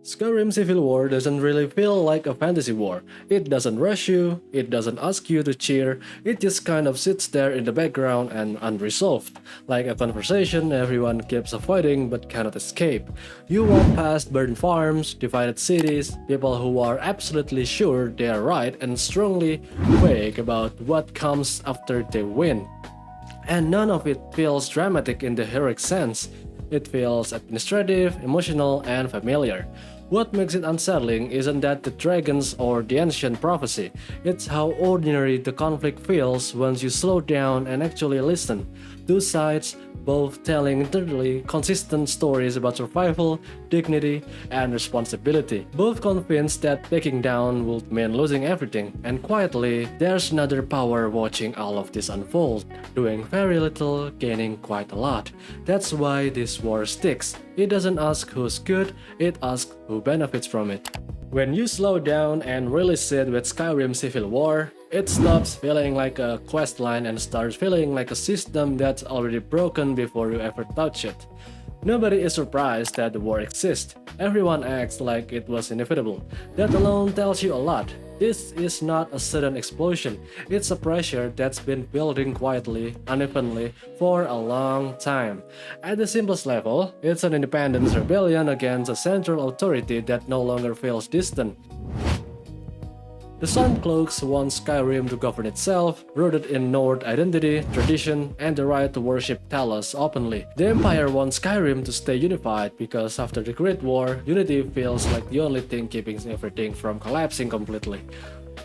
Skyrim Civil War doesn't really feel like a fantasy war. It doesn't rush you, it doesn't ask you to cheer, it just kind of sits there in the background and unresolved, like a conversation everyone keeps avoiding but cannot escape. You walk past burned farms, divided cities, people who are absolutely sure they are right and strongly vague about what comes after they win. And none of it feels dramatic in the heroic sense. It feels administrative, emotional, and familiar. What makes it unsettling isn't that the dragons or the ancient prophecy, it's how ordinary the conflict feels once you slow down and actually listen. Two sides, both telling entirely consistent stories about survival, dignity, and responsibility. Both convinced that backing down would mean losing everything, and quietly, there's another power watching all of this unfold, doing very little, gaining quite a lot. That's why this war sticks. It doesn't ask who's good, it asks who benefits from it. When you slow down and really sit with Skyrim Civil War, it stops feeling like a questline and starts feeling like a system that's already broken before you ever touch it. Nobody is surprised that the war exists. Everyone acts like it was inevitable. That alone tells you a lot. This is not a sudden explosion, it's a pressure that's been building quietly, unevenly, for a long time. At the simplest level, it's an independence rebellion against a central authority that no longer feels distant. The Stormcloaks want Skyrim to govern itself, rooted in Nord identity, tradition, and the right to worship Talos openly. The Empire wants Skyrim to stay unified because after the Great War, unity feels like the only thing keeping everything from collapsing completely.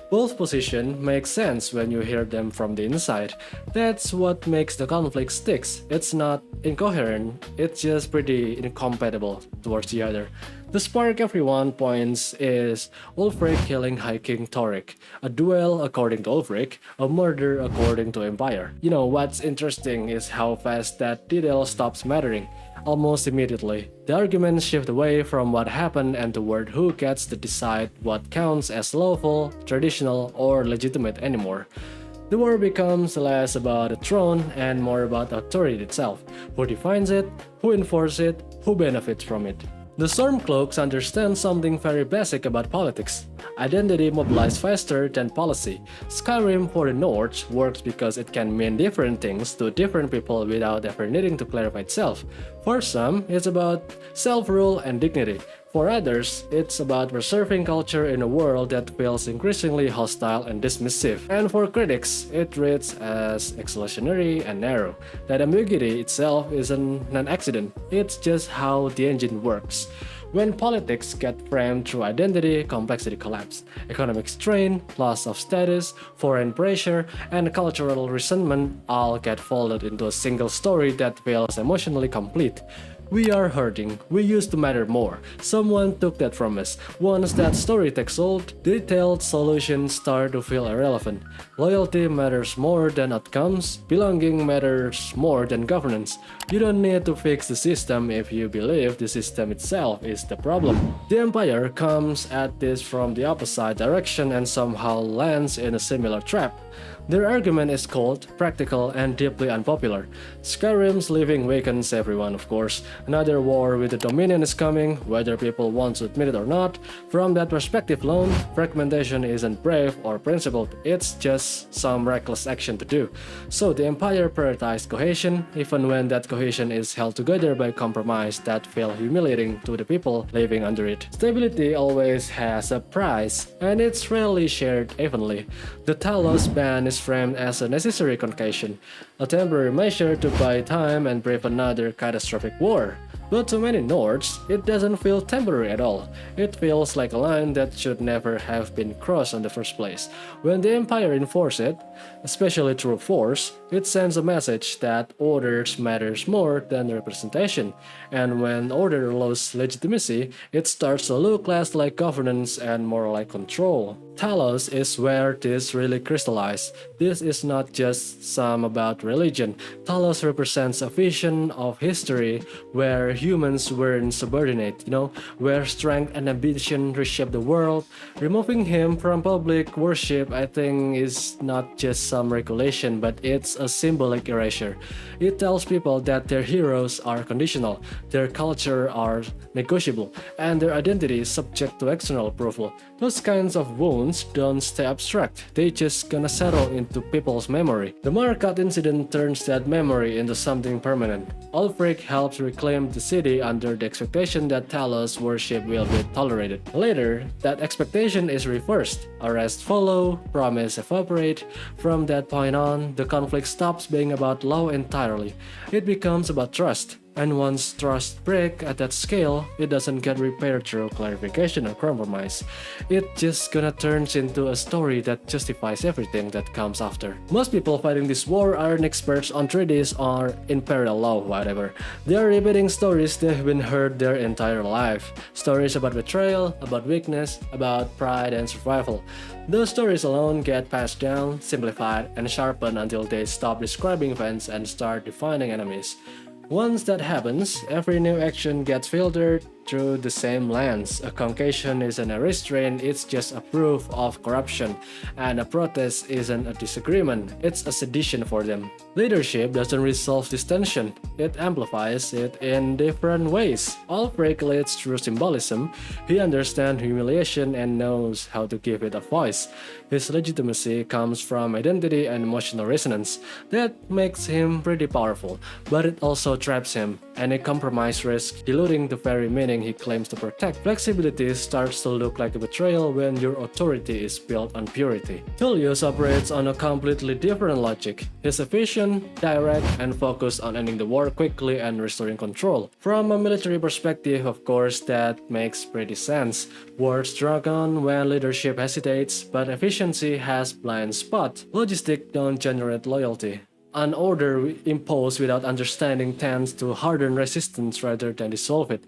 Both positions make sense when you hear them from the inside. That's what makes the conflict sticks. It's not incoherent, it's just pretty incompatible towards the other. The spark everyone points is Ulfric killing High King Thoric, a duel according to Ulfric, a murder according to Empire. You know, what's interesting is how fast that detail stops mattering. Almost immediately, the arguments shift away from what happened and toward who gets to decide what counts as lawful, traditional, or legitimate anymore. The war becomes less about the throne and more about authority itself, who defines it, who enforces it, who benefits from it. The Stormcloaks understand something very basic about politics. Identity mobilizes faster than policy. Skyrim for the North works because it can mean different things to different people without ever needing to clarify itself. For some, it's about self-rule and dignity. For others, it's about preserving culture in a world that feels increasingly hostile and dismissive. And for critics, it reads as exclusionary and narrow. That ambiguity itself isn't an accident, it's just how the engine works. When politics get framed through identity, complexity collapses. Economic strain, loss of status, foreign pressure, and cultural resentment all get folded into a single story that feels emotionally complete. We are hurting, we used to matter more. Someone took that from us. Once that story takes hold, detailed solutions start to feel irrelevant. Loyalty matters more than outcomes, belonging matters more than governance. You don't need to fix the system if you believe the system itself is the problem. The Empire comes at this from the opposite direction and somehow lands in a similar trap. Their argument is cold, practical, and deeply unpopular. Skyrim's leaving wakens everyone, of course. Another war with the Dominion is coming, whether people want to admit it or not. From that perspective alone, fragmentation isn't brave or principled, it's just some reckless action to do. So the Empire prioritized cohesion, even when that cohesion is held together by compromise that feel humiliating to the people living under it. Stability always has a price, and it's rarely shared evenly. The Talos ban is framed as a necessary concession, a temporary measure to buy time and brave another catastrophic war. But to many Nords, it doesn't feel temporary at all. It feels like a line that should never have been crossed in the first place. When the Empire enforces it, especially through force, it sends a message that orders matters more than representation. And when order loses legitimacy, it starts to look less like governance and more like control. Talos is where this really crystallizes. This is not just some about religion. Talos represents a vision of history where humans weren't subordinate, where strength and ambition reshape the world. Removing him from public worship, I think, is not just some regulation, but it's a symbolic erasure. It tells people that their heroes are conditional, their culture are negotiable, and their identity is subject to external approval. Those kinds of wounds don't stay abstract, they just gonna settle into people's memory. The Markat incident turns that memory into something permanent. Ulfric helps reclaim the city under the expectation that Talos worship will be tolerated. Later, that expectation is reversed. Arrests follow, promises evaporate. From that point on, the conflict stops being about law entirely. It becomes about trust. And once trust breaks at that scale, it doesn't get repaired through clarification or compromise. It just gonna turns into a story that justifies everything that comes after. Most people fighting this war aren't experts on treaties or Imperial law, whatever. They are repeating stories they've been heard their entire life. Stories about betrayal, about weakness, about pride and survival. Those stories alone get passed down, simplified, and sharpened until they stop describing events and start defining enemies. Once that happens, every new action gets filtered through the same lens. A convocation isn't a restraint, it's just a proof of corruption, and a protest isn't a disagreement, it's a sedition for them. Leadership doesn't resolve this tension, it amplifies it in different ways. Ulfric leads through symbolism, he understands humiliation and knows how to give it a voice. His legitimacy comes from identity and emotional resonance. That makes him pretty powerful, but it also traps him. Any compromise risks diluting the very meaning he claims to protect. Flexibility starts to look like a betrayal when your authority is built on purity. Tullius operates on a completely different logic. He's efficient, direct, and focused on ending the war quickly and restoring control. From a military perspective, of course, that makes pretty sense. Wars drag on when leadership hesitates, but efficiency has blind spots. Logistics don't generate loyalty. An order imposed without understanding tends to harden resistance rather than dissolve it.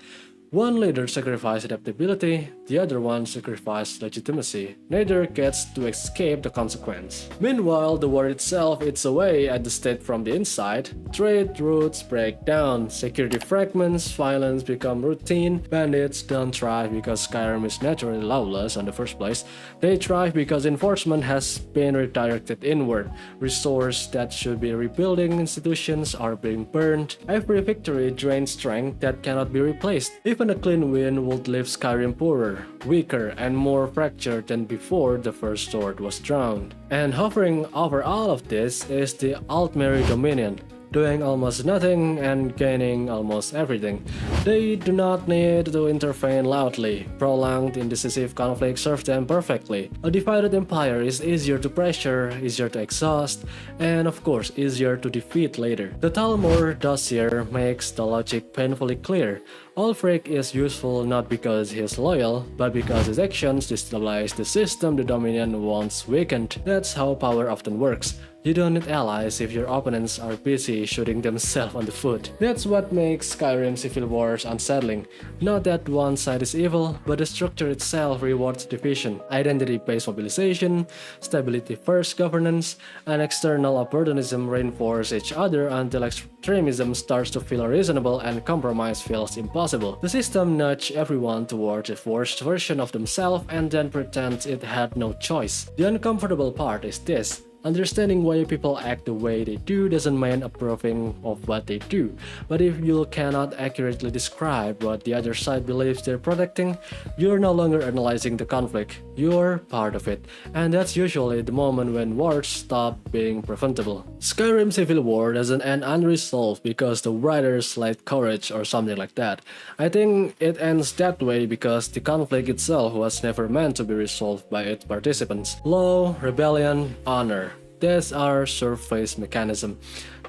One leader sacrifices adaptability, the other one sacrifices legitimacy. Neither gets to escape the consequence. Meanwhile, the war itself eats away at the state from the inside. Trade routes break down, security fragments, violence become routine. Bandits don't thrive because Skyrim is naturally lawless in the first place. They thrive because enforcement has been redirected inward. Resources that should be rebuilding institutions are being burned. Every victory drains strength that cannot be replaced. Even a clean win would leave Skyrim poorer, weaker, and more fractured than before the first sword was drowned. And hovering over all of this is the Aldmeri Dominion, doing almost nothing and gaining almost everything. They do not need to intervene loudly. Prolonged indecisive conflict serves them perfectly. A divided empire is easier to pressure, easier to exhaust, and of course easier to defeat later. The Talmor dossier makes the logic painfully clear. Ulfric is useful not because he is loyal, but because his actions destabilize the system the Dominion once weakened. That's how power often works. You don't need allies if your opponents are busy shooting themselves on the foot. That's what makes Skyrim civil wars unsettling. Not that one side is evil, but the structure itself rewards division, identity-based mobilization, stability-first governance, and external opportunism reinforce each other until extremism starts to feel reasonable and compromise feels impossible. The system nudges everyone towards a forced version of themselves and then pretends it had no choice. The uncomfortable part is this. Understanding why people act the way they do doesn't mean approving of what they do, but if you cannot accurately describe what the other side believes they're protecting, you're no longer analyzing the conflict, you're part of it, and that's usually the moment when wars stop being preventable. Skyrim Civil War doesn't end unresolved because the writers lacked courage or something like that. I think it ends that way because the conflict itself was never meant to be resolved by its participants. Law, rebellion, honor. That's our surface mechanism.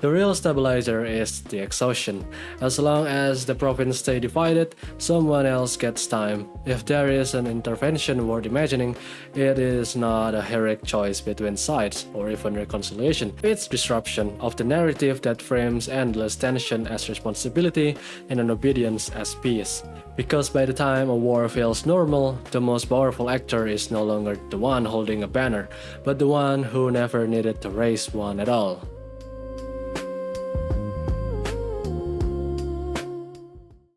The real stabilizer is the exhaustion. As long as the province stay divided, someone else gets time. If there is an intervention worth imagining, it is not a heroic choice between sides or even reconciliation. It's disruption of the narrative that frames endless tension as responsibility and an obedience as peace. Because by the time a war feels normal, the most powerful actor is no longer the one holding a banner, but the one who never needed to raise one at all.